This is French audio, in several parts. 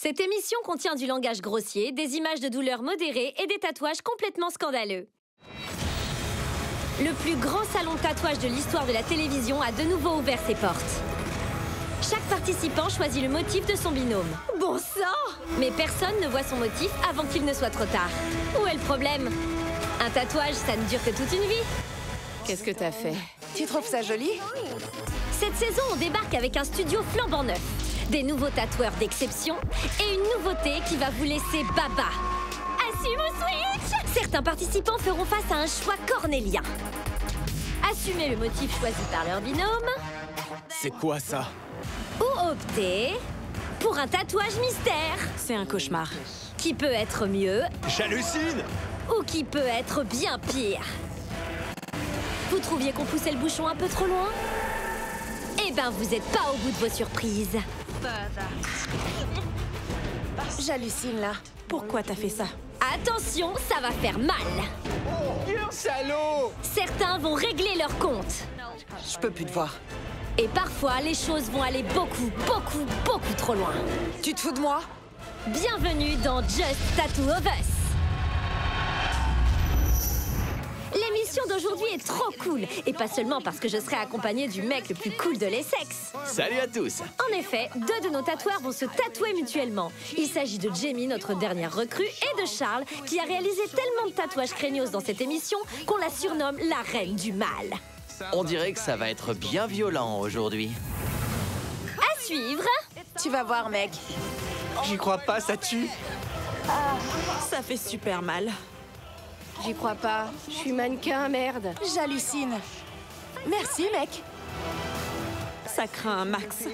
Cette émission contient du langage grossier, des images de douleur modérées et des tatouages complètement scandaleux. Le plus grand salon de tatouage de l'histoire de la télévision a de nouveau ouvert ses portes. Chaque participant choisit le motif de son binôme. Bon sang! Mais personne ne voit son motif avant qu'il ne soit trop tard. Où est le problème? Un tatouage, ça ne dure que toute une vie. Qu'est-ce que t'as fait? Tu trouves ça joli? Cette saison, on débarque avec un studio flambant neuf, des nouveaux tatoueurs d'exception et une nouveauté qui va vous laisser baba. Assume au switch! Certains participants feront face à un choix cornélien. Assumer le motif choisi par leur binôme. C'est quoi ça? Ou opter pour un tatouage mystère. C'est un cauchemar. Qui peut être mieux J'hallucine! ou qui peut être bien pire. Vous trouviez qu'on poussait le bouchon un peu trop loin? Eh ben, vous n'êtes pas au bout de vos surprises. J'hallucine là. Pourquoi t'as fait ça? Attention, ça va faire mal. Salaud! Certains vont régler leur compte. Je peux plus te voir. Et parfois, les choses vont aller beaucoup trop loin. Tu te fous de moi? Bienvenue dans Just Tattoo of Us. L'émission d'aujourd'hui est trop cool. Et pas seulement parce que je serai accompagnée du mec le plus cool de l'Essex. Salut à tous! En effet, deux de nos tatoueurs vont se tatouer mutuellement. Il s'agit de Jamie, notre dernière recrue, et de Charles, qui a réalisé tellement de tatouages craignos dans cette émission qu'on la surnomme la reine du mal. On dirait que ça va être bien violent aujourd'hui. À suivre. Tu vas voir, mec. J'y crois pas, ça tue! Ça fait super mal. J'y crois pas. Je suis mannequin, merde. J'hallucine. Merci, mec. Ça craint un max.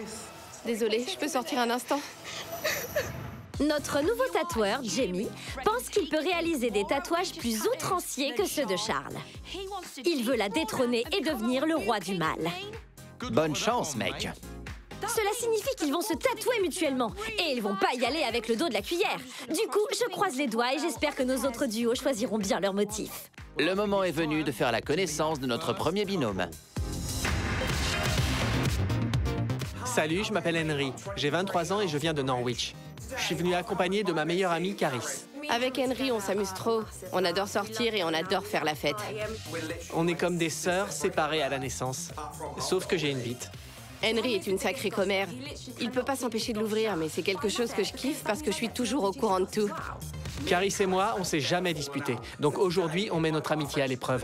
Désolée, je peux sortir un instant? Notre nouveau tatoueur, Jamie, pense qu'il peut réaliser des tatouages plus outranciers que ceux de Charles. Il veut la détrôner et devenir le roi du mal. Bonne chance, mec. Cela signifie qu'ils vont se tatouer mutuellement et ils vont pas y aller avec le dos de la cuillère. Du coup, je croise les doigts et j'espère que nos autres duos choisiront bien leur motif. Le moment est venu de faire la connaissance de notre premier binôme. Salut, je m'appelle Henry. J'ai 23 ans et je viens de Norwich. Je suis venu accompagné de ma meilleure amie, Caris. Avec Henry, on s'amuse trop. On adore sortir et on adore faire la fête. On est comme des sœurs séparées à la naissance. Sauf que j'ai une bite. Henry est une sacrée commère. Il peut pas s'empêcher de l'ouvrir, mais c'est quelque chose que je kiffe parce que je suis toujours au courant de tout. Caris et moi, on s'est jamais disputés. Donc aujourd'hui, on met notre amitié à l'épreuve.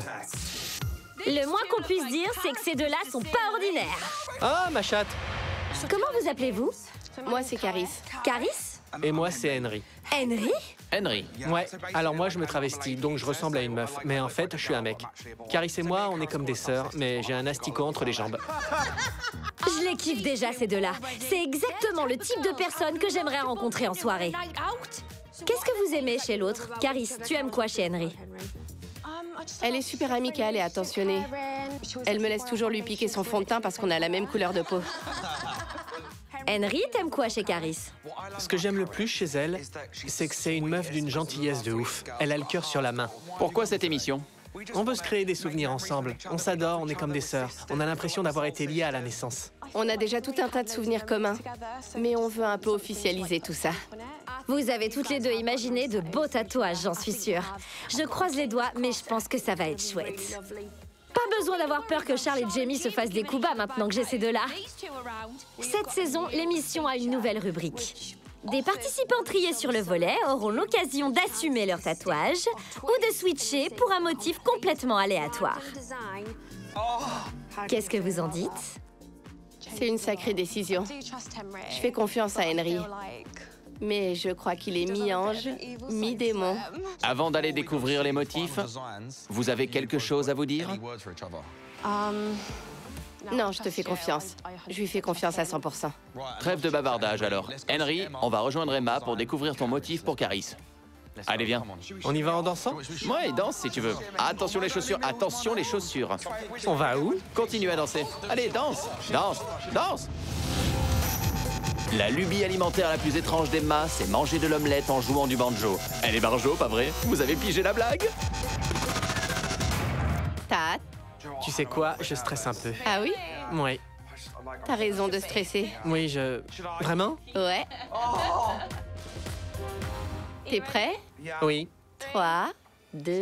Le moins qu'on puisse dire, c'est que ces deux-là sont pas ordinaires. Ah, ma chatte! Comment vous appelez-vous? Moi, c'est Caris. Caris? Et moi, c'est Henry. Henry? Henry. Ouais, alors moi, je me travestis, donc je ressemble à une meuf. Mais en fait, je suis un mec. Caris et moi, on est comme des sœurs, mais j'ai un asticot entre les jambes. Je les kiffe déjà, ces deux-là. C'est exactement le type de personne que j'aimerais rencontrer en soirée. Qu'est-ce que vous aimez chez l'autre? Caris, tu aimes quoi chez Henry? Elle est super amicale et attentionnée. Elle me laisse toujours lui piquer son fond de teint parce qu'on a la même couleur de peau. Henry, t'aimes quoi chez Caris? Ce que j'aime le plus chez elle, c'est que c'est une meuf d'une gentillesse de ouf. Elle a le cœur sur la main. Pourquoi cette émission? On veut se créer des souvenirs ensemble. On s'adore, on est comme des sœurs. On a l'impression d'avoir été liés à la naissance. On a déjà tout un tas de souvenirs communs, mais on veut un peu officialiser tout ça. Vous avez toutes les deux imaginé de beaux tatouages, j'en suis sûre. Je croise les doigts, mais je pense que ça va être chouette. Pas besoin d'avoir peur que Charles et Jamie se fassent des coups bas maintenant que j'ai ces deux-là. Cette saison, l'émission a une nouvelle rubrique. Des participants triés sur le volet auront l'occasion d'assumer leur tatouage ou de switcher pour un motif complètement aléatoire. Qu'est-ce que vous en dites? C'est une sacrée décision. Je fais confiance à Henry. Mais je crois qu'il est mi-ange, mi-démon. Avant d'aller découvrir les motifs, vous avez quelque chose à vous dire? Non, je te fais confiance. Je lui fais confiance à 100%. Trêve de bavardage alors. Henry, on va rejoindre Emma pour découvrir ton motif pour Caris. Allez, viens. On y va en dansant? Ouais, danse si tu veux. Attention les chaussures, attention les chaussures. On va où? Continue à danser. Allez, danse, danse, danse. La lubie alimentaire la plus étrange d'Emma, c'est manger de l'omelette en jouant du banjo. Elle est banjo, pas vrai? Vous avez pigé la blague? T'as hâte? Tu sais quoi? Je stresse un peu. Ah oui? Oui. T'as raison de stresser. Oui, je... Vraiment? Ouais. T'es prêt? Oui. 3, 2,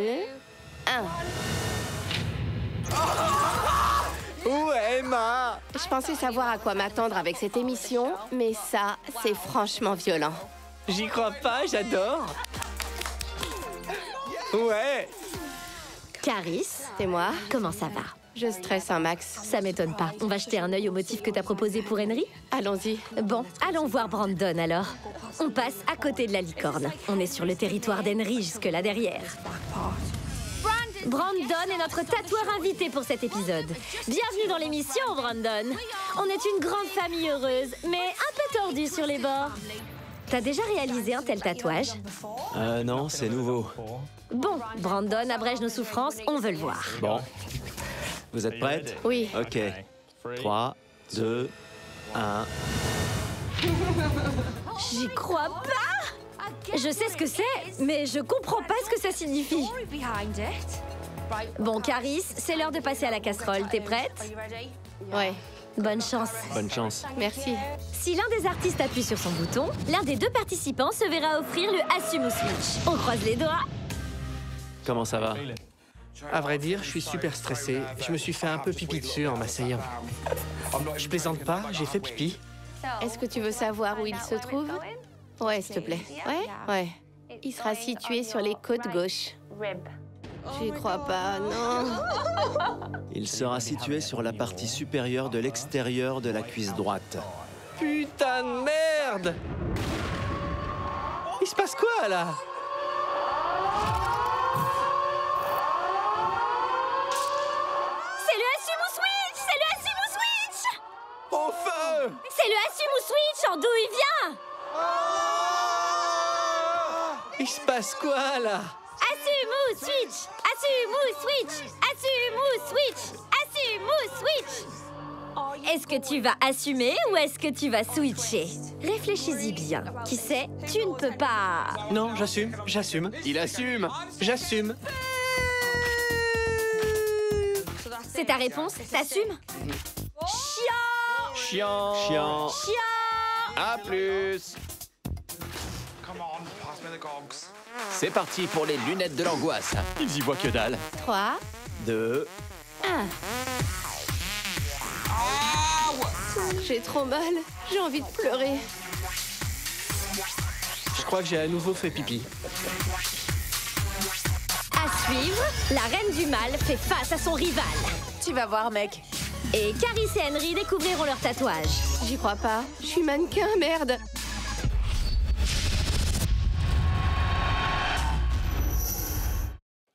1. Ouais, Emma! Je pensais savoir à quoi m'attendre avec cette émission, mais ça, c'est franchement violent. J'y crois pas, j'adore! Ouais! Caris, C'est moi? comment ça va? Je stresse un max. Ça m'étonne pas. On va jeter un œil au motif que t'as proposé pour Henry? Allons-y. Bon, allons voir Brandon alors. On passe à côté de la licorne. On est sur le territoire d'Henry jusque là derrière. Brandon est notre tatoueur invité pour cet épisode. Bienvenue dans l'émission, Brandon. On est une grande famille heureuse, mais un peu tordue sur les bords. T'as déjà réalisé un tel tatouage? Non, c'est nouveau. Bon, Brandon abrège nos souffrances, on veut le voir. Bon. Vous êtes prêtes? Oui. Ok. 3, 2, 1. J'y crois pas! Je sais ce que c'est, mais je comprends pas ce que ça signifie. Bon, Caris, c'est l'heure de passer à la casserole. T'es prête? Ouais. Bonne chance. Bonne chance. Merci. Si l'un des artistes appuie sur son bouton, l'un des deux participants se verra offrir le Assume ou Switch. On croise les doigts. Comment ça va? À vrai dire, je suis super stressé. Je me suis fait un peu pipi dessus en m'asseyant. Je plaisante pas, j'ai fait pipi. Est-ce que tu veux savoir où il se trouve? Ouais, s'il te plaît. Ouais? Ouais. Il sera situé sur les côtes gauches. J'y crois pas, non. Il sera situé sur la partie supérieure de l'extérieur de la cuisse droite. Putain de merde! Il se passe quoi, là? C'est le Assume ou Switch! C'est le Assume ou Switch! Au feu! C'est le Assume ou Switch en d'où il vient! Il se passe quoi, là? Assume ou Switch! Assume ou Switch! Assume ou Switch! Assume ou Switch! Est-ce que tu vas assumer ou est-ce que tu vas switcher? Réfléchis-y bien. Qui sait, tu ne peux pas... Non, j'assume, j'assume, Il assume. j'assume. C'est ta réponse? T'assumes? Chiant! Chiant. Chiant. Chiant! À plus. C'est parti pour les lunettes de l'angoisse. Ils y voient que dalle. 3, 2. 1. J'ai trop mal. J'ai envie de pleurer. Je crois que j'ai à nouveau fait pipi. À suivre, la reine du mal fait face à son rival. Tu vas voir, mec. Et Caris et Henry découvriront leur tatouage. J'y crois pas. Je suis mannequin, merde.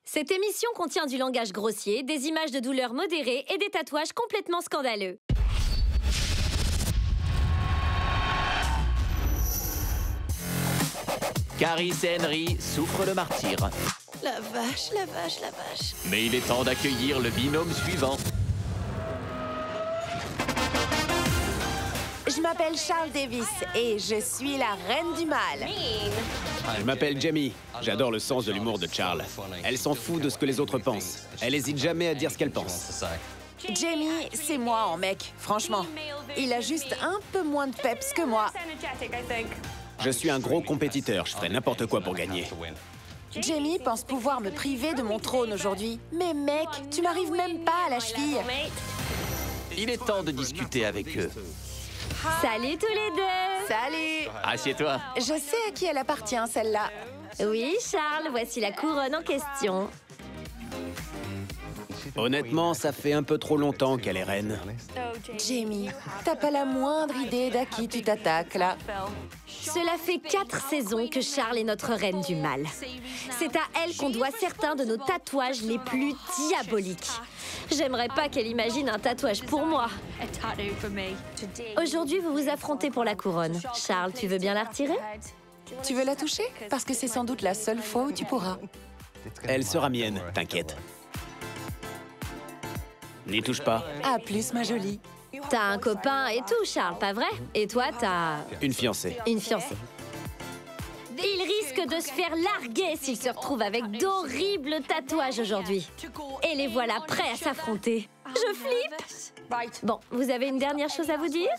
Cette émission contient du langage grossier, des images de douleur modérées et des tatouages complètement scandaleux. Caris et Henry souffrent le martyr. La vache, la vache, la vache. Mais il est temps d'accueillir le binôme suivant. Je m'appelle Charles Davis et je suis la reine du mal. Je m'appelle Jamie. J'adore le sens de l'humour de Charles. Elle s'en fout de ce que les autres pensent. Elle hésite jamais à dire ce qu'elle pense. Jamie, c'est moi en mec, franchement. Il a juste un peu moins de peps que moi. Je suis un gros compétiteur. Je ferai n'importe quoi pour gagner. Jamie pense pouvoir me priver de mon trône aujourd'hui. Mais mec, tu m'arrives même pas à la cheville. Il est temps de discuter avec eux. Salut tous les deux! Salut! Assieds-toi. Je sais à qui elle appartient, celle-là. Oui, Charles, voici la couronne en question. Honnêtement, ça fait un peu trop longtemps qu'elle est reine. Jamie, t'as pas la moindre idée d'à qui tu t'attaques, là. Cela fait 4 saisons que Charles est notre reine du mal. C'est à elle qu'on doit certains de nos tatouages les plus diaboliques. J'aimerais pas qu'elle imagine un tatouage pour moi. Aujourd'hui, vous vous affrontez pour la couronne. Charles, tu veux bien la retirer? Tu veux la toucher? Parce que c'est sans doute la seule fois où tu pourras. Elle sera mienne, t'inquiète. N'y touche pas. À plus, ma jolie. T'as un copain et tout, Charles, pas vrai? Et toi, t'as Une fiancée. une fiancée. Il risque de se faire larguer s'il se retrouve avec d'horribles tatouages aujourd'hui. Et les voilà prêts à s'affronter. Je flippe! Bon, vous avez une dernière chose à vous dire?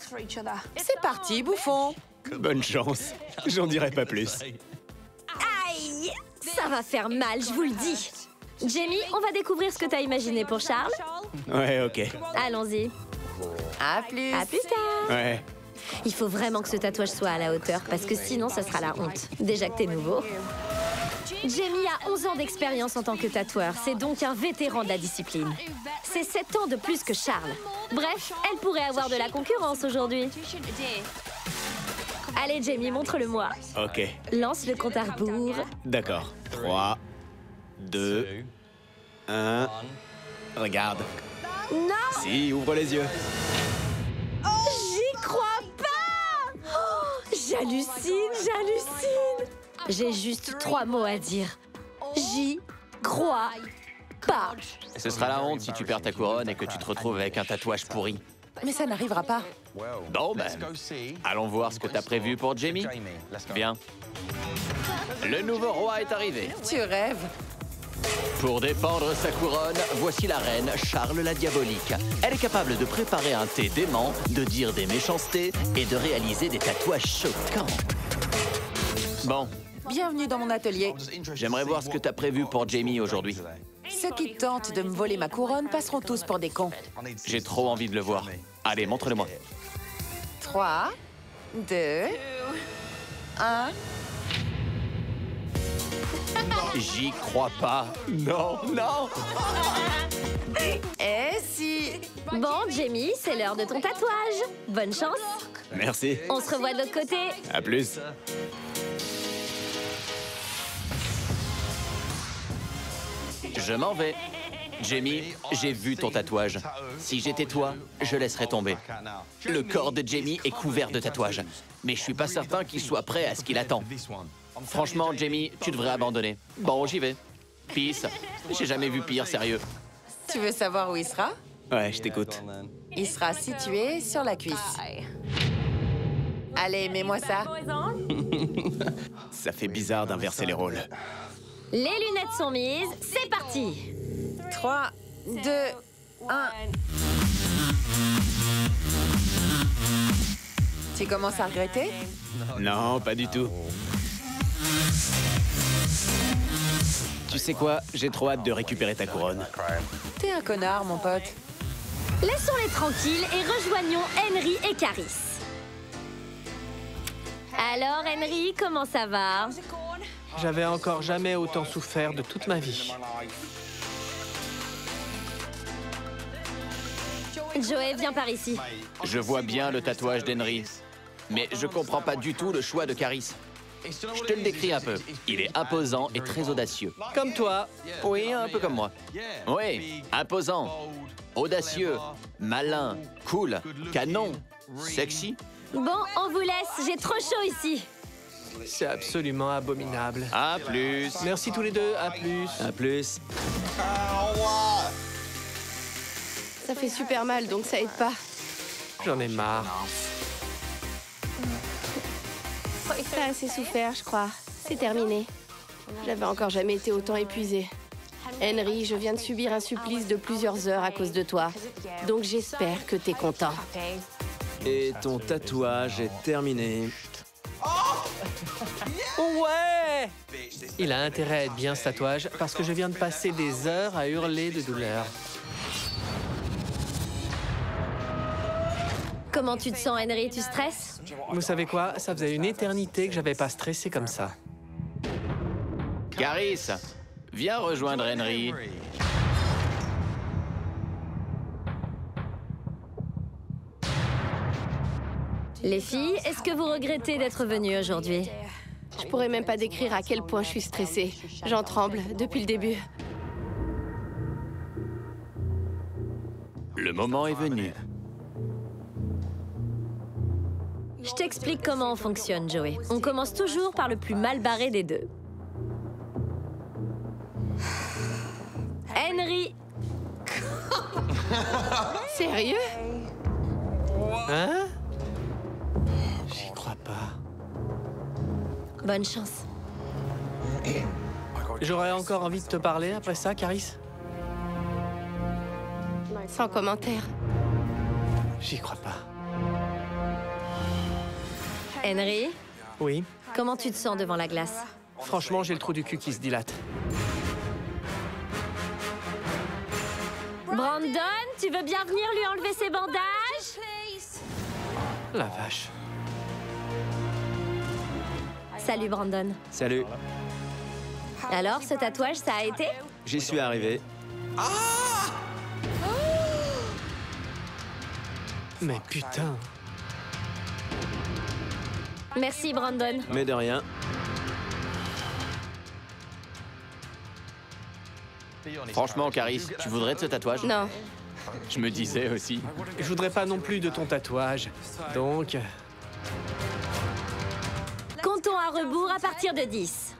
C'est parti, bouffon. Bonne chance. J'en dirai pas plus. Ça va faire mal, je vous le dis. Jamie, on va découvrir ce que t'as imaginé pour Charles. Ouais, ok. Allons-y. À plus. À plus tard. Ouais. Il faut vraiment que ce tatouage soit à la hauteur, parce que sinon, ça sera la honte. Déjà que t'es nouveau. Jamie a 11 ans d'expérience en tant que tatoueur. C'est donc un vétéran de la discipline. C'est 7 ans de plus que Charles. Bref, elle pourrait avoir de la concurrence aujourd'hui. Allez, Jamie, montre-le-moi. Ok. Lance le compte à rebours. D'accord. 3, 2, 1. Regarde. Non! Si, ouvre les yeux. J'y crois pas! Oh, j'hallucine, j'hallucine! J'ai juste 3 mots à dire. J'y crois pas. Ce sera la honte si tu perds ta couronne et que tu te retrouves avec un tatouage pourri. Mais ça n'arrivera pas. Bon, ben, allons voir ce que t'as prévu pour Jamie. Viens. Le nouveau roi est arrivé. Tu rêves. Pour défendre sa couronne, voici la reine Charles la Diabolique. Elle est capable de préparer un thé dément, de dire des méchancetés et de réaliser des tatouages choquants. Bon, Bienvenue dans mon atelier. j'aimerais voir ce que t'as prévu pour Jamie aujourd'hui. Ceux qui tentent de me voler ma couronne passeront tous pour des cons. J'ai trop envie de le voir. Allez, montre-le-moi. 3, 2, 1. J'y crois pas. Non, non. Et si... Bon, Jamie, c'est l'heure de ton tatouage. Bonne chance. Merci. On se revoit de l'autre côté. À plus. Je m'en vais. Jamie, j'ai vu ton tatouage. Si j'étais toi, je laisserais tomber. Le corps de Jamie est couvert de tatouages. Mais je suis pas certain qu'il soit prêt à ce qu'il attend. Franchement, Jamie, tu devrais abandonner. Bon, j'y vais. Peace. J'ai jamais vu pire, sérieux. Tu veux savoir où il sera? Ouais, je t'écoute. Il sera situé sur la cuisse. Allez, mets-moi ça. Ça fait bizarre d'inverser les rôles. Les lunettes sont mises. C'est parti. 3, 2, 1. Tu commences à regretter? Non, pas du tout. Tu sais quoi? J'ai trop hâte de récupérer ta couronne. T'es un connard, mon pote. Laissons-les tranquilles et rejoignons Henry et Caris. Alors, Henry, comment ça va? J'avais encore jamais autant souffert de toute ma vie. Joey, viens par ici. Je vois bien le tatouage d'Henry. Mais je comprends pas du tout le choix de Caris. Je te le décris un peu. Il est imposant et très audacieux. Comme toi. Oui, un peu comme moi. Oui, imposant, audacieux, malin, cool, canon, sexy. Bon, on vous laisse. J'ai trop chaud ici. C'est absolument abominable. À plus. Merci tous les deux, à plus. À plus. Ça fait super mal, donc ça aide pas. J'en ai marre. T'as assez souffert, je crois. C'est terminé. J'avais encore jamais été autant épuisée. Henry, je viens de subir un supplice de plusieurs heures à cause de toi. Donc j'espère que t'es content. Et ton tatouage est terminé. Ouais! Il a intérêt à être bien ce tatouage parce que je viens de passer des heures à hurler de douleur. Comment tu te sens, Henry? Tu stresses? Vous savez quoi? Ça faisait une éternité que j'avais pas stressé comme ça. Caris, viens rejoindre Henry. Les filles, est-ce que vous regrettez d'être venues aujourd'hui? Je pourrais même pas décrire à quel point je suis stressée. J'en tremble depuis le début. Le moment est venu. Je t'explique comment on fonctionne, Joey. On commence toujours par le plus mal barré des deux. Henry! Sérieux? Hein? J'y crois pas. Bonne chance. J'aurais encore envie de te parler après ça, Caris? Sans commentaire. J'y crois pas. Henry, Oui? comment tu te sens devant la glace? Franchement, j'ai le trou du cul qui se dilate. Brandon, tu veux bien venir lui enlever ses bandages? La vache. Salut Brandon. Salut, Alors, ce tatouage, ça a été? j'y suis arrivé. Mais putain. Merci Brandon. Mais de rien. Franchement, Caris, tu voudrais de ce tatouage? Non. Je me disais aussi. Je voudrais pas non plus de ton tatouage. Donc... Comptons à rebours à partir de 10.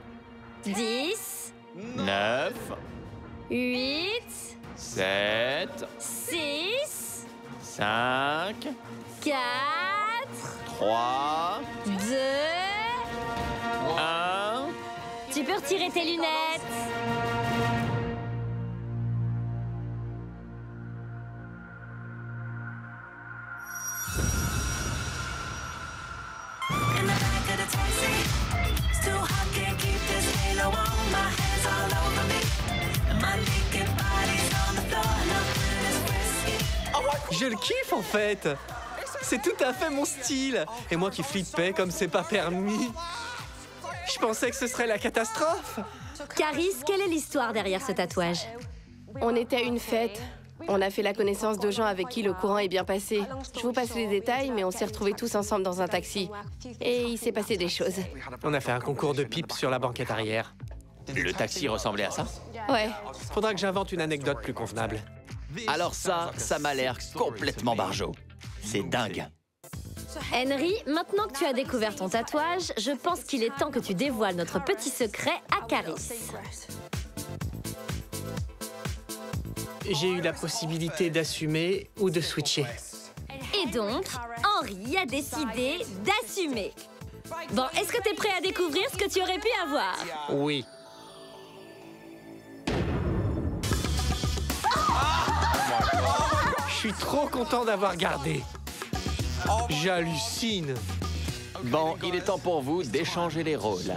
10, 9, 8, 7, 6, 5, 4, 3, 2... 1... Tu peux retirer tes lunettes. Je le kiffe en fait. C'est tout à fait mon style. Et moi qui flippais comme c'est pas permis. Je pensais que ce serait la catastrophe. Caris, quelle est l'histoire derrière ce tatouage? On était à une fête. On a fait la connaissance de gens avec qui le courant est bien passé. Je vous passe les détails, mais on s'est retrouvés tous ensemble dans un taxi. Et il s'est passé des choses. On a fait un concours de pipe sur la banquette arrière. Le taxi ressemblait à ça? Ouais. Faudra que j'invente une anecdote plus convenable. Alors ça m'a l'air complètement barjot. C'est dingue. Henry, maintenant que tu as découvert ton tatouage, je pense qu'il est temps que tu dévoiles notre petit secret à Caris. J'ai eu la possibilité d'assumer ou de switcher. Et donc, Henry a décidé d'assumer. Bon, est-ce que t'es prêt à découvrir ce que tu aurais pu avoir? Oui. Je suis trop content d'avoir gardé. J'hallucine. Bon, il est temps pour vous d'échanger les rôles.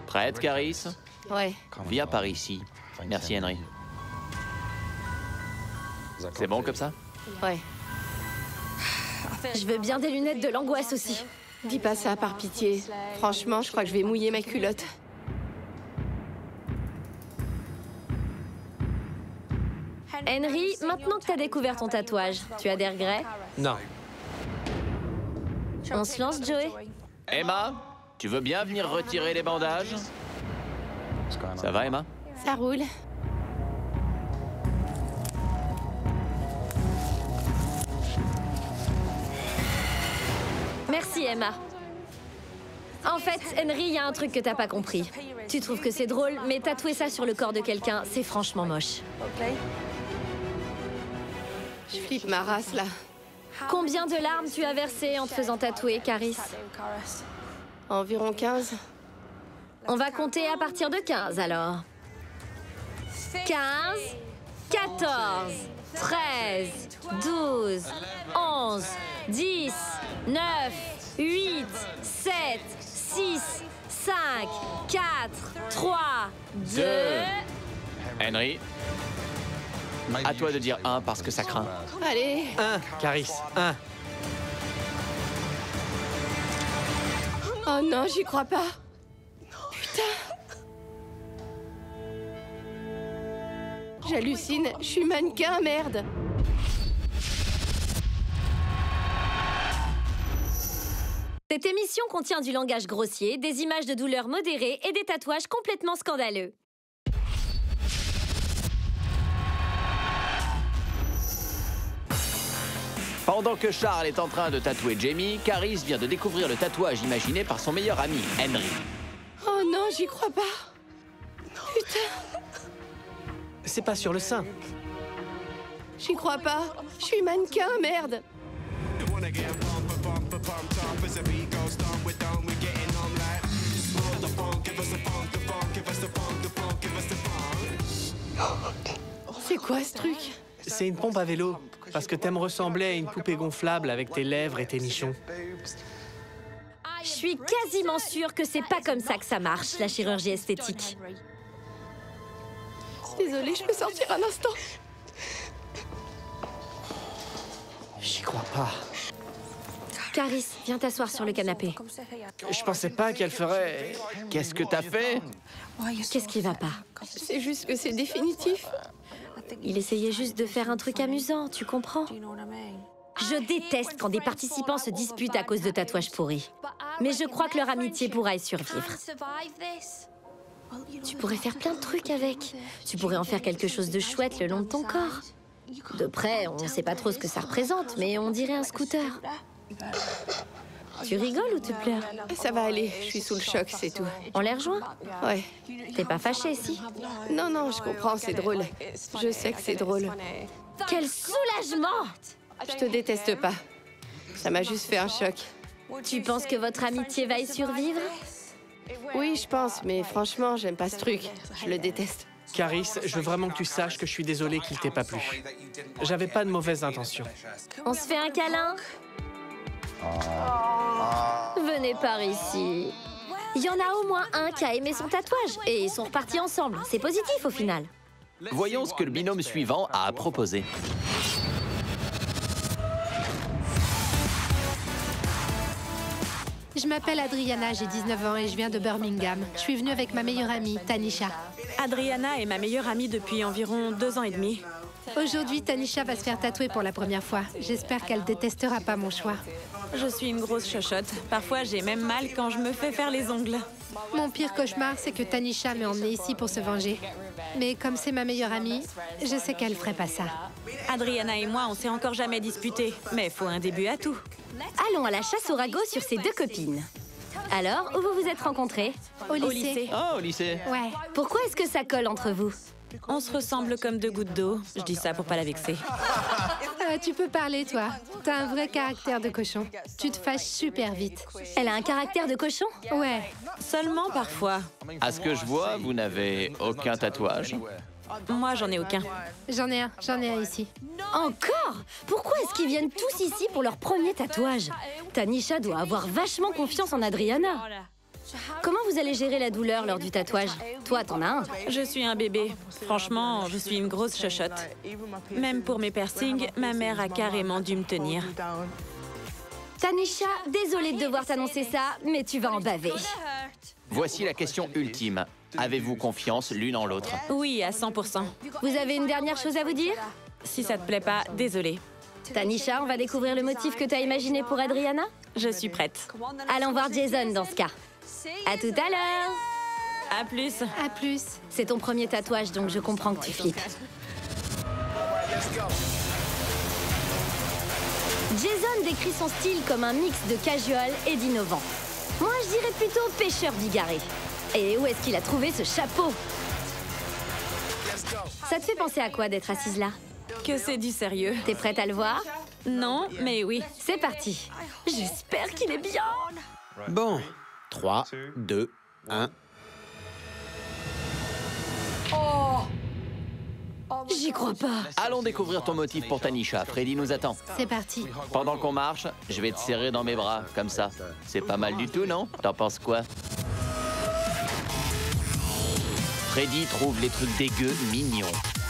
Prête, Caris? Ouais. Viens par ici. Merci, Henry. C'est bon comme ça? Ouais. Je veux bien des lunettes de l'angoisse aussi. Dis pas ça par pitié. Franchement, je crois que je vais mouiller ma culotte. Henry, maintenant que t'as découvert ton tatouage, tu as des regrets? Non. On se lance, Joey? Emma, tu veux bien venir retirer les bandages? Ça va, Emma? Ça roule. Merci, Emma. En fait, Henry, il y a un truc que t'as pas compris. Tu trouves que c'est drôle, mais tatouer ça sur le corps de quelqu'un, c'est franchement moche. Je flippe ma race, là. Combien de larmes tu as versées en te faisant tatouer, Caris? Environ 15. On va compter à partir de 15, alors. 15, 14, 13, 12, 11, 10, 9, 8, 7, 6, 5, 4, 3, 2... Henry, à toi de dire 1 parce que ça craint. Allez. 1, Caris, 1. Oh non, j'y crois pas. Putain. J'hallucine, je suis mannequin, merde. Cette émission contient du langage grossier, des images de douleur modérées et des tatouages complètement scandaleux. Pendant que Charles est en train de tatouer Jamie, Caris vient de découvrir le tatouage imaginé par son meilleur ami, Henry. Oh non, j'y crois pas. Putain. C'est pas sur le sein. J'y crois pas. Je suis mannequin, merde. C'est quoi ce truc? C'est une pompe à vélo. Parce que t'aimes ressembler à une poupée gonflable avec tes lèvres et tes nichons. Chut, suis quasiment sûre que c'est pas comme ça que ça marche, la chirurgie esthétique. Désolée, je peux sortir un instant. J'y crois pas. Caris, viens t'asseoir sur le canapé. Je pensais pas qu'elle ferait... Qu'est-ce que t'as fait? Qu'est-ce qui va pas? C'est juste que c'est définitif. Il essayait juste de faire un truc amusant, tu comprends? Je déteste quand des participants se disputent à cause de tatouages pourris. Mais je crois que leur amitié pourra y survivre. Tu pourrais faire plein de trucs avec. Tu pourrais en faire quelque chose de chouette le long de ton corps. De près, on ne sait pas trop ce que ça représente, mais on dirait un scooter. Tu rigoles ou tu pleures? Ça va aller, je suis sous le choc, c'est tout. On les rejoint? Ouais. T'es pas fâchée, si? Non, non, je comprends, c'est drôle. Je sais que c'est drôle. Quel soulagement! Je te déteste pas. Ça m'a juste fait un choc. Tu penses que votre amitié va y survivre? Oui, je pense, mais franchement, j'aime pas ce truc. Je le déteste. Caris, je veux vraiment que tu saches que je suis désolé qu'il t'ait pas plu. J'avais pas de mauvaises intentions. On se fait un câlin? Venez par ici. Il y en a au moins un qui a aimé son tatouage et ils sont repartis ensemble. C'est positif au final. Voyons ce que le binôme suivant a à proposer. Je m'appelle Adriana, j'ai 19 ans et je viens de Birmingham. Je suis venue avec ma meilleure amie, Tanisha. Adriana est ma meilleure amie depuis environ 2 ans et demi. Aujourd'hui, Tanisha va se faire tatouer pour la première fois. J'espère qu'elle détestera pas mon choix. Je suis une grosse chochotte. Parfois, j'ai même mal quand je me fais faire les ongles. Mon pire cauchemar, c'est que Tanisha m'ait emmenée ici pour se venger. Mais comme c'est ma meilleure amie, je sais qu'elle ferait pas ça. Adriana et moi, on s'est encore jamais disputés. Mais faut un début à tout. Allons à la chasse au ragot sur ces deux copines. Alors, où vous vous êtes rencontrés? Au lycée. Oh, au lycée. Ouais. Pourquoi est-ce que ça colle entre vous? On se ressemble comme 2 gouttes d'eau. Je dis ça pour pas la vexer. Tu peux parler, toi. T'as un vrai caractère de cochon. Tu te fâches super vite. Elle a un caractère de cochon? Ouais. Seulement parfois. À ce que je vois, vous n'avez aucun tatouage. Moi, j'en ai aucun. J'en ai un ici. Encore? Pourquoi est-ce qu'ils viennent tous ici pour leur premier tatouage? Tanisha doit avoir vachement confiance en Adriana. Comment vous allez gérer la douleur lors du tatouage? Toi, t'en as un. Je suis un bébé. Franchement, je suis une grosse chochotte. Même pour mes piercings, ma mère a carrément dû me tenir. Tanisha, désolée de devoir t'annoncer ça, mais tu vas en baver. Voici la question ultime. Avez-vous confiance l'une en l'autre? Oui, à 100%. Vous avez une dernière chose à vous dire? Si ça te plaît pas, désolée. Tanisha, on va découvrir le motif que t'as imaginé pour Adriana? Je suis prête. Allons voir Jason dans ce cas. À tout à l'heure. À plus. À plus. C'est ton premier tatouage, donc je comprends que tu flippes. Jason décrit son style comme un mix de casual et d'innovant. Moi, je dirais plutôt pêcheur bigarré. Et où est-ce qu'il a trouvé ce chapeau? Ça te fait penser à quoi d'être assise là? Que c'est du sérieux. T'es prête à le voir? Non, mais oui. C'est parti. J'espère qu'il est bien. Bon, 3, 2, 1. J'y crois pas. Allons découvrir ton motif pour Tanisha. Freddy nous attend. C'est parti. Pendant qu'on marche, je vais te serrer dans mes bras, comme ça. C'est pas mal du tout, non? T'en penses quoi? Freddy trouve les trucs dégueux mignons.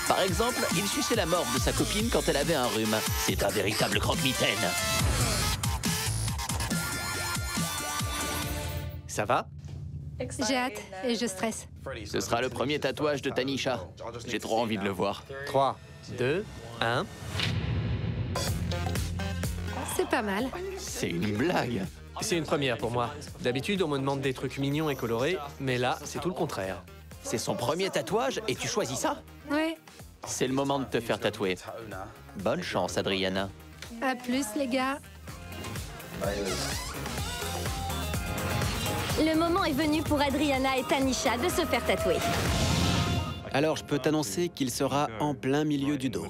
Par exemple, il suçait la morve de sa copine quand elle avait un rhume. C'est un véritable croque-mitaine. Ça va? J'ai hâte et je stresse. Ce sera le premier tatouage de Tanisha. J'ai trop envie de le voir. 3, 2, 1... C'est pas mal. C'est une blague. C'est une première pour moi. D'habitude, on me demande des trucs mignons et colorés, mais là, c'est tout le contraire. C'est son premier tatouage et tu choisis ça? Ouais. C'est le moment de te faire tatouer. Bonne chance, Adriana. À plus, les gars. Le moment est venu pour Adriana et Tanisha de se faire tatouer. Alors, je peux t'annoncer qu'il sera en plein milieu du dos.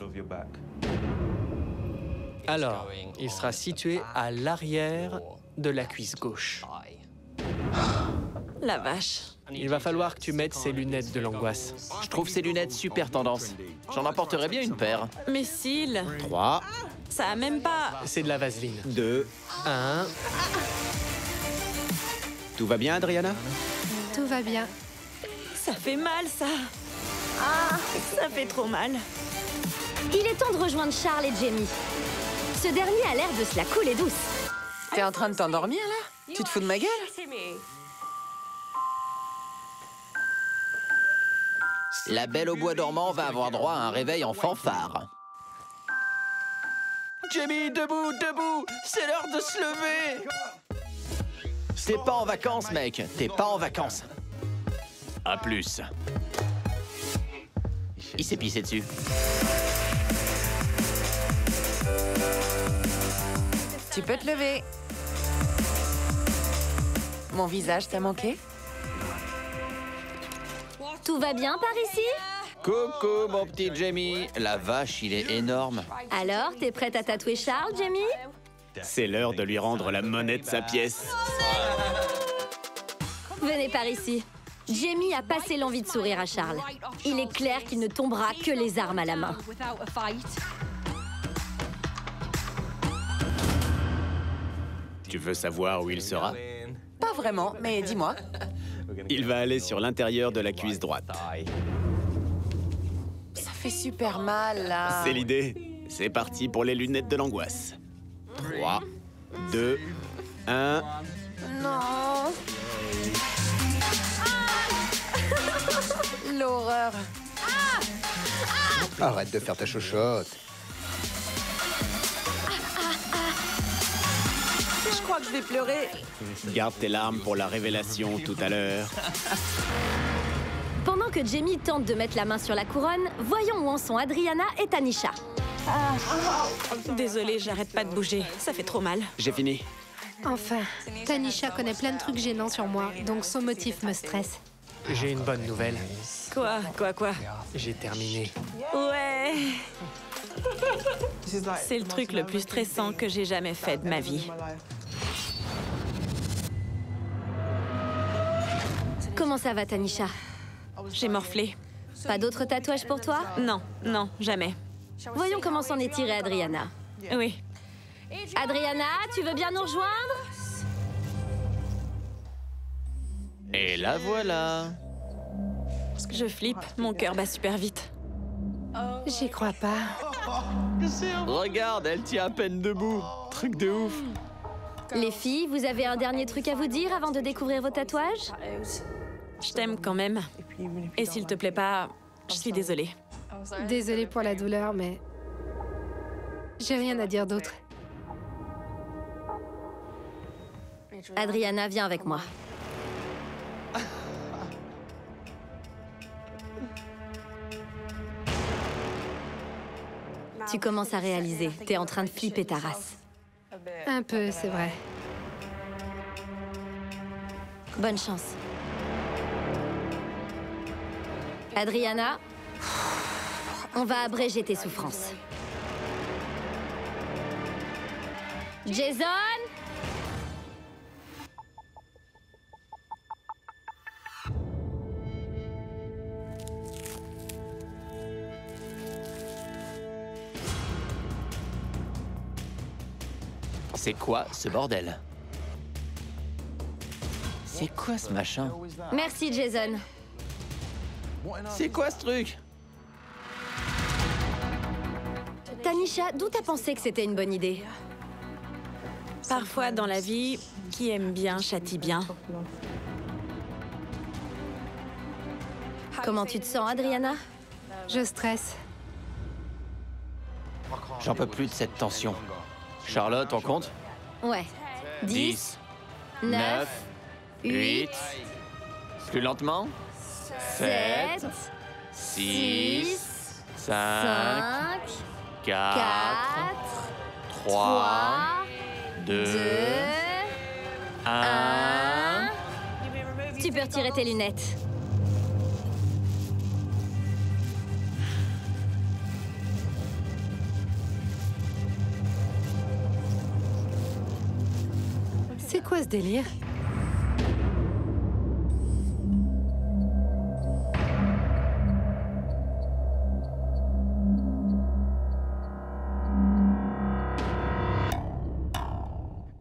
Alors, il sera situé à l'arrière de la cuisse gauche. La vache. Il va falloir que tu mettes ces lunettes de l'angoisse. Je trouve ces lunettes super tendance. J'en apporterais bien une paire. Mais Syl, 3, ça a même pas... C'est de la vaseline. 2, 1... Tout va bien, Adriana? Tout va bien. Ça fait mal, ça. Ah, ça fait trop mal. Il est temps de rejoindre Charles et Jamie. Ce dernier a l'air de se la couler douce. T'es en train de t'endormir, là? Tu te fous de ma gueule? La belle au bois dormant va avoir droit à un réveil en fanfare. Jamie, debout, debout! C'est l'heure de se lever! T'es pas en vacances, mec. T'es pas en vacances. À plus. Il s'est pissé dessus. Tu peux te lever. Mon visage t'a manqué? Tout va bien par ici? Coucou, mon petit Jamie. La vache, il est énorme. Alors, t'es prête à tatouer Charles, Jamie? C'est l'heure de lui rendre la monnaie de sa pièce. Venez par ici. Jamie a passé l'envie de sourire à Charles. Il est clair qu'il ne tombera que les armes à la main. Tu veux savoir où il sera? Pas vraiment, mais dis-moi. Il va aller sur l'intérieur de la cuisse droite. Ça fait super mal, là. C'est l'idée. C'est parti pour les lunettes de l'angoisse. 3, 2, 1... Non. L'horreur. Arrête de faire ta chochotte. Je crois que je vais pleurer. Garde tes larmes pour la révélation tout à l'heure. Pendant que Jamie tente de mettre la main sur la couronne, voyons où en sont Adriana et Tanisha. Désolée, j'arrête pas de bouger. Ça fait trop mal. J'ai fini. Enfin, Tanisha connaît plein de trucs gênants sur moi, donc son motif me stresse. J'ai une bonne nouvelle. Quoi? J'ai terminé. Ouais. C'est le truc le plus stressant que j'ai jamais fait de ma vie. Comment ça va, Tanisha? J'ai morflé. Pas d'autres tatouages pour toi? Non, non, jamais. Voyons comment s'en est tirée Adriana. Oui. Adriana, tu veux bien nous rejoindre? Et la voilà. Je flippe, mon cœur bat super vite. J'y crois pas. Regarde, elle tient à peine debout. Truc de ouf. Les filles, vous avez un dernier truc à vous dire avant de découvrir vos tatouages? Je t'aime quand même. Et s'il te plaît pas, je suis désolée. Désolée pour la douleur, mais j'ai rien à dire d'autre. Adriana, viens avec moi. Tu commences à réaliser, t'es en train de flipper ta race. Un peu, c'est vrai. Bonne chance. Adriana, on va abréger tes souffrances. Jason? C'est quoi ce bordel? C'est quoi ce machin? Merci, Jason. C'est quoi ce truc? Tanisha, d'où t'as pensé que c'était une bonne idée? Parfois dans la vie, qui aime bien châtie bien. Comment tu te sens, Adriana? Je stresse. J'en peux plus de cette tension. Charlotte, on compte? Ouais. 10, 9, 8... Plus lentement? 7, 6, 5, 5, 4, 4, 3, 2, 1... Tu peux retirer tes lunettes. C'est quoi ce délire?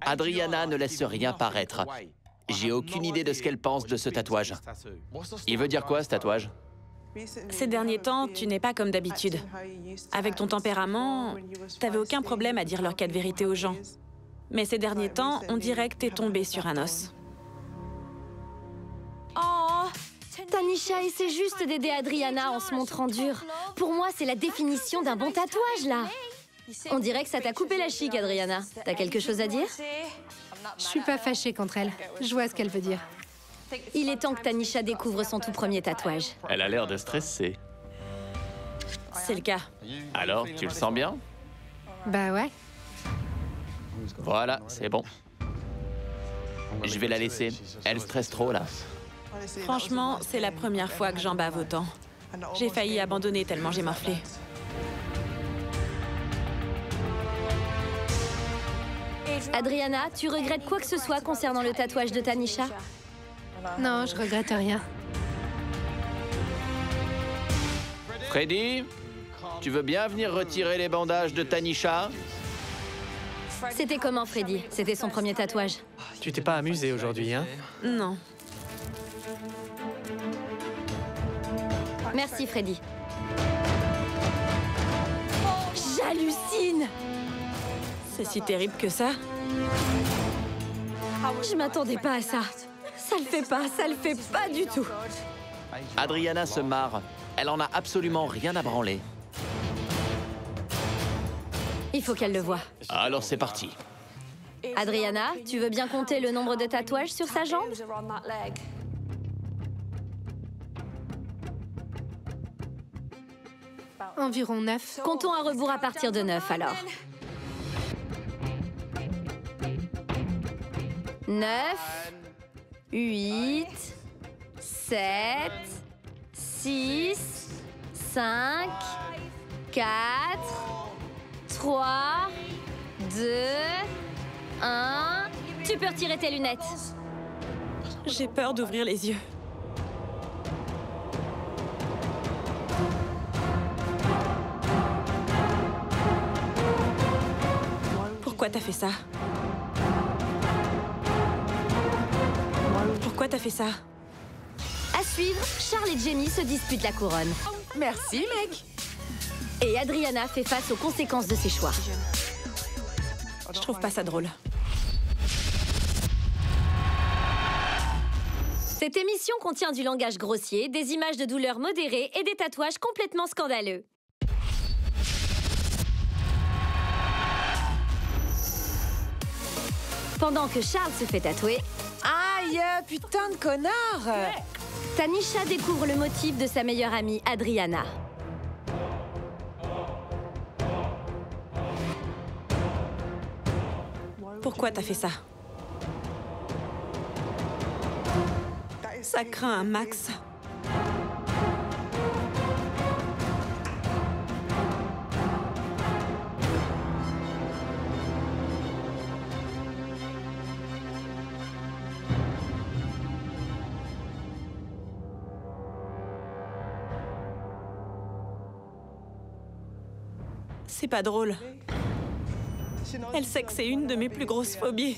Adriana ne laisse rien paraître. J'ai aucune idée de ce qu'elle pense de ce tatouage. Il veut dire quoi, ce tatouage? Ces derniers temps, tu n'es pas comme d'habitude. Avec ton tempérament, t'avais aucun problème à dire leur cas de vérité aux gens. Mais ces derniers temps, on dirait que t'es tombé sur un os. Oh, Tanisha essaie juste d'aider Adriana en se montrant dure. Pour moi, c'est la définition d'un bon tatouage, là. On dirait que ça t'a coupé la chic, Adriana. T'as quelque chose à dire? Je suis pas fâchée contre elle. Je vois ce qu'elle veut dire. Il est temps que Tanisha découvre son tout premier tatouage. Elle a l'air de stresser. C'est le cas. Alors, tu le sens bien? Bah ouais. Voilà, c'est bon. Je vais la laisser. Elle stresse trop, là. Franchement, c'est la première fois que j'en bave autant. J'ai failli abandonner tellement j'ai morflé. Adriana, tu regrettes quoi que ce soit concernant le tatouage de Tanisha? Non, je regrette rien. Freddy, tu veux bien venir retirer les bandages de Tanisha? C'était comment, Freddy? C'était son premier tatouage. Tu t'es pas amusé aujourd'hui, hein? Non. Merci, Freddy. J'hallucine! C'est si terrible que ça? Je m'attendais pas à ça. Ça le fait pas du tout. Adriana se marre. Elle en a absolument rien à branler. Il faut qu'elle le voie. Alors c'est parti. Adriana, tu veux bien compter le nombre de tatouages sur sa jambe? Environ 9. Comptons à rebours à partir de 9, alors. 9, 8, 7, 6, 5, 4, 3, 2, 1... Tu peux retirer tes lunettes. J'ai peur d'ouvrir les yeux. Pourquoi t'as fait ça? Pourquoi t'as fait ça? À suivre, Charles et Jamie se disputent la couronne. Merci, mec. Et Adriana fait face aux conséquences de ses choix. Je trouve pas ça drôle. Cette émission contient du langage grossier, des images de douleur modérées et des tatouages complètement scandaleux. Pendant que Charles se fait tatouer, Aïe, putain de connard! Tanisha découvre le motif de sa meilleure amie, Adriana. Pourquoi t'as fait ça? Ça craint un max. C'est pas drôle. Elle sait que c'est une de mes plus grosses phobies.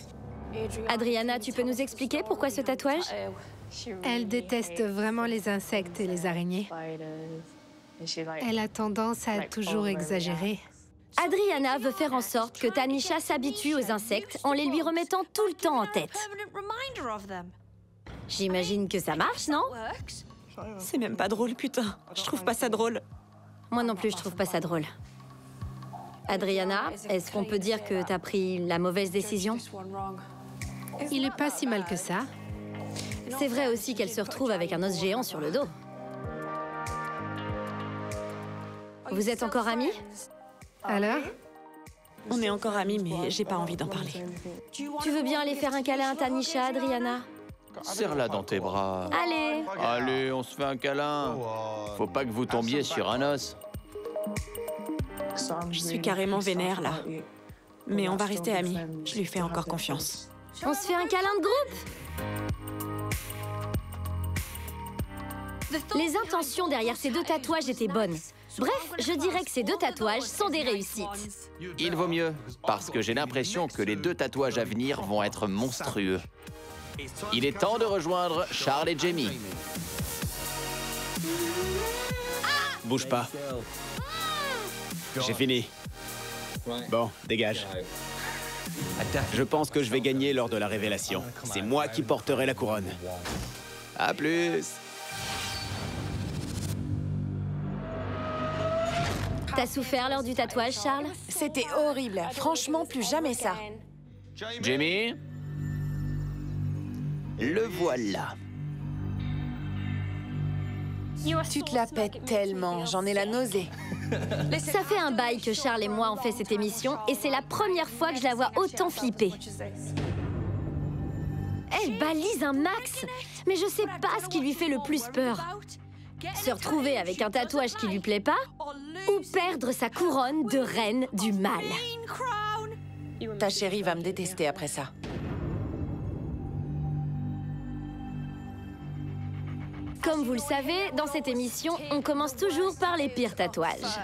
Adriana, tu peux nous expliquer pourquoi ce tatouage? Elle déteste vraiment les insectes et les araignées. Elle a tendance à toujours exagérer. Adriana veut faire en sorte que Tanisha s'habitue aux insectes en les lui remettant tout le temps en tête. J'imagine que ça marche, non? C'est même pas drôle, putain. Je trouve pas ça drôle. Moi non plus, je trouve pas ça drôle. Adriana, est-ce qu'on peut dire que t'as pris la mauvaise décision? Il est pas si mal que ça. C'est vrai aussi qu'elle se retrouve avec un os géant sur le dos. Vous êtes encore amis? Alors? On est encore amis, mais j'ai pas envie d'en parler. Tu veux bien aller faire un câlin à Tanisha, Adriana? Serre-la dans tes bras. Allez! Allez, on se fait un câlin. Faut pas que vous tombiez sur un os. Je suis carrément vénère, là. Mais on va rester amis. Je lui fais encore confiance. On se fait un câlin de groupe? Les intentions derrière ces deux tatouages étaient bonnes. Bref, je dirais que ces deux tatouages sont des réussites. Il vaut mieux, parce que j'ai l'impression que les 2 tatouages à venir vont être monstrueux. Il est temps de rejoindre Charles et Jamie. Bouge pas. J'ai fini. Bon, dégage. Je pense que je vais gagner lors de la révélation. C'est moi qui porterai la couronne. À plus. T'as souffert lors du tatouage, Charles? C'était horrible. Franchement, plus jamais ça. Jamie? Le voilà. Tu te la pètes tellement, j'en ai la nausée. Ça fait un bail que Charles et moi on fait cette émission et c'est la première fois que je la vois autant flipper. Elle balise un max, mais je sais pas ce qui lui fait le plus peur. Se retrouver avec un tatouage qui lui plaît pas ou perdre sa couronne de reine du mal. Ta chérie va me détester après ça. Comme vous le savez, dans cette émission, on commence toujours par les pires tatouages.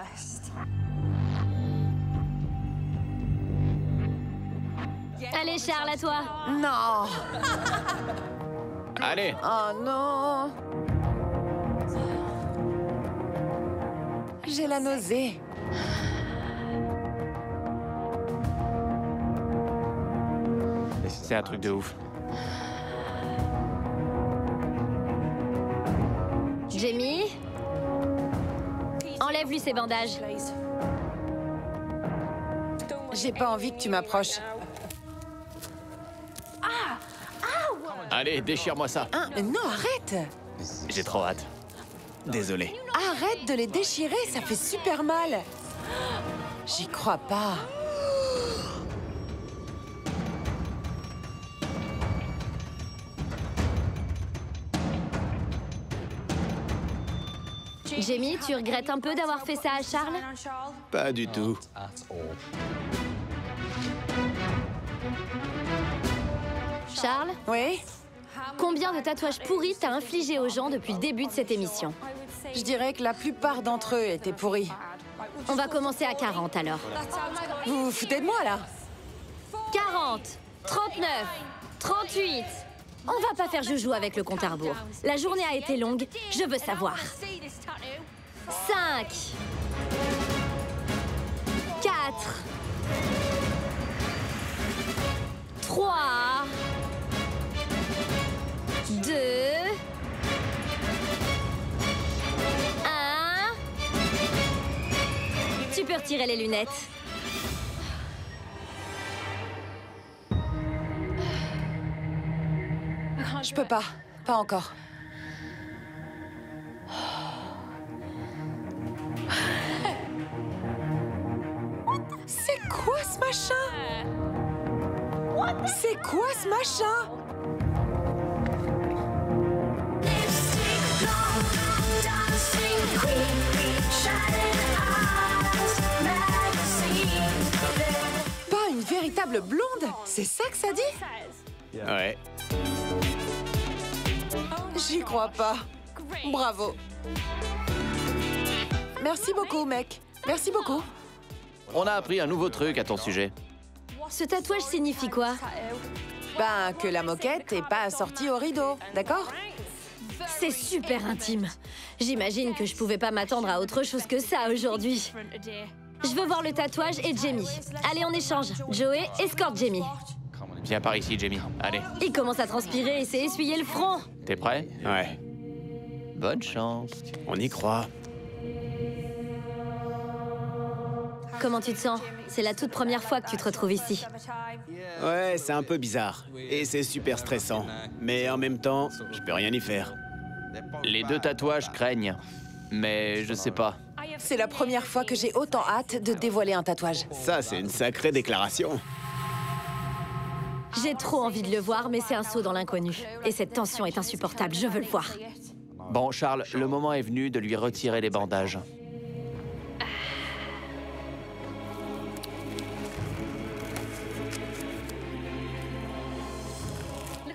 Allez, Charles, à toi. Non. Allez. Oh non. J'ai la nausée. C'est un truc de ouf. Jamie, enlève-lui ses bandages. J'ai pas envie que tu m'approches. Allez, déchire-moi ça. Hein? Non, arrête. J'ai trop hâte. Désolé. Arrête de les déchirer, ça fait super mal. J'y crois pas. Jamie, tu regrettes un peu d'avoir fait ça à Charles? Pas du tout. Charles, Oui? combien de tatouages pourris t'as infligé aux gens depuis le début de cette émission? Je dirais que la plupart d'entre eux étaient pourris. On va commencer à 40 alors. Vous vous foutez de moi, là? 40, 39, 38. On va pas faire joujou avec le compte à rebours. La journée a été longue, je veux savoir. 5, 4, 3, 2, 1. Tu peux retirer les lunettes. Je peux pas. Pas encore. C'est quoi ce machin? C'est quoi ce machin? Pas une véritable blonde? C'est ça que ça dit? Ouais. J'y crois pas. Bravo. Merci beaucoup, mec. Merci beaucoup. On a appris un nouveau truc à ton sujet. Ce tatouage signifie quoi? Ben, que la moquette est pas assortie au rideau, d'accord? C'est super intime. J'imagine que je pouvais pas m'attendre à autre chose que ça aujourd'hui. Je veux voir le tatouage et Jamie. Allez, on échange. Joey, escorte Jamie. Viens par ici, Jamie. Allez. Il commence à transpirer et s'est essuyé le front. T'es prêt? Ouais. Bonne chance. On y croit. Comment tu te sens? C'est la toute première fois que tu te retrouves ici. Ouais, c'est un peu bizarre. Et c'est super stressant. Mais en même temps, je peux rien y faire. Les deux tatouages craignent. Mais je sais pas. C'est la première fois que j'ai autant hâte de dévoiler un tatouage. Ça, c'est une sacrée déclaration. J'ai trop envie de le voir, mais c'est un saut dans l'inconnu. Et cette tension est insupportable, je veux le voir. Bon, Charles, le moment est venu de lui retirer les bandages.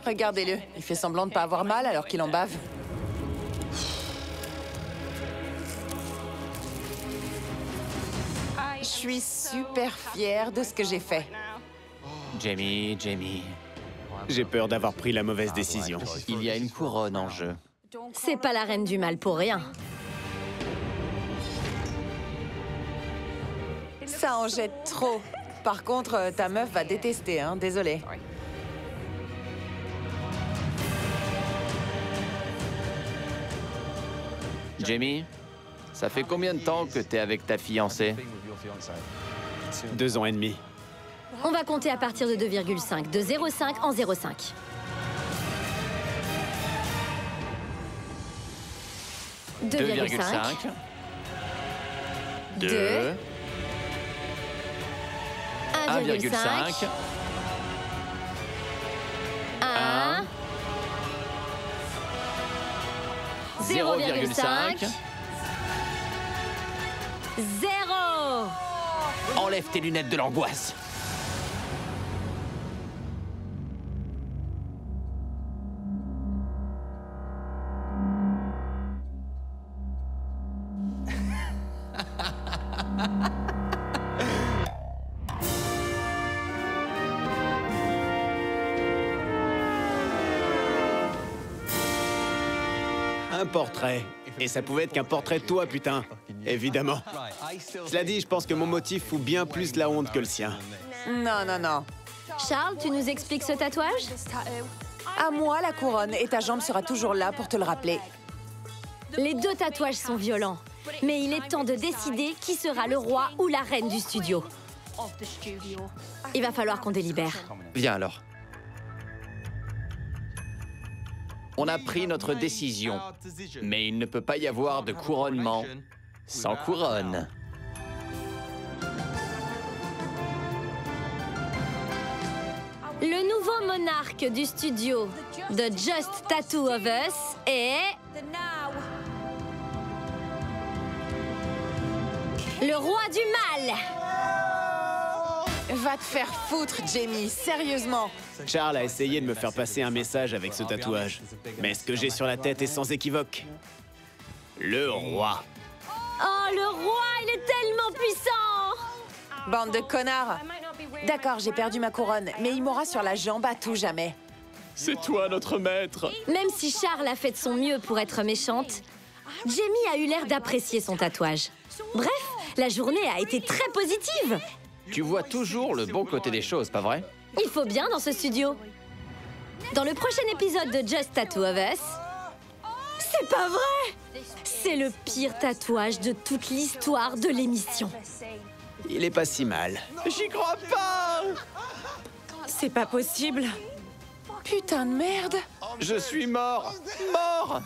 Regardez-le, il fait semblant de pas avoir mal alors qu'il en bave. Je suis super fière de ce que j'ai fait. Jamie, Jamie. J'ai peur d'avoir pris la mauvaise décision. Il y a une couronne en jeu. C'est pas la reine du mal pour rien. Ça en jette trop. Par contre, ta meuf va détester, hein, désolée. Jamie, ça fait combien de temps que t'es avec ta fiancée? 2 ans et demi. On va compter à partir de 2,5, de 0,5 en 0,5. « 2,5. 2. 1,5. 1. 0,5. 0. Enlève tes lunettes de l'angoisse. Un portrait. Et ça pouvait être qu'un portrait de toi, putain. Évidemment. Cela dit, je pense que mon motif fout bien plus la honte que le sien. Non, non, non. Charles, tu nous expliques ce tatouage? À moi, la couronne, et ta jambe sera toujours là pour te le rappeler. Les 2 tatouages sont violents, mais il est temps de décider qui sera le roi ou la reine du studio. Il va falloir qu'on délibère. Viens alors. On a pris notre décision, mais il ne peut pas y avoir de couronnement sans couronne. Le nouveau monarque du studio The Just Tattoo of Us est... le roi du mal! Va te faire foutre, Jamie, sérieusement. Charles a essayé de me faire passer un message avec ce tatouage. Mais ce que j'ai sur la tête est sans équivoque. Le roi. Oh, le roi, il est tellement puissant! Bande de connards. D'accord, j'ai perdu ma couronne, mais il m'aura sur la jambe à tout jamais. C'est toi notre maître. Même si Charles a fait de son mieux pour être méchante, Jamie a eu l'air d'apprécier son tatouage. Bref, la journée a été très positive. Tu vois toujours le bon côté des choses, pas vrai? Il faut bien dans ce studio. Dans le prochain épisode de Just Tattoo of Us... C'est pas vrai! C'est le pire tatouage de toute l'histoire de l'émission. Il est pas si mal. J'y crois pas! C'est pas possible. Putain de merde! Je suis mort! Mort!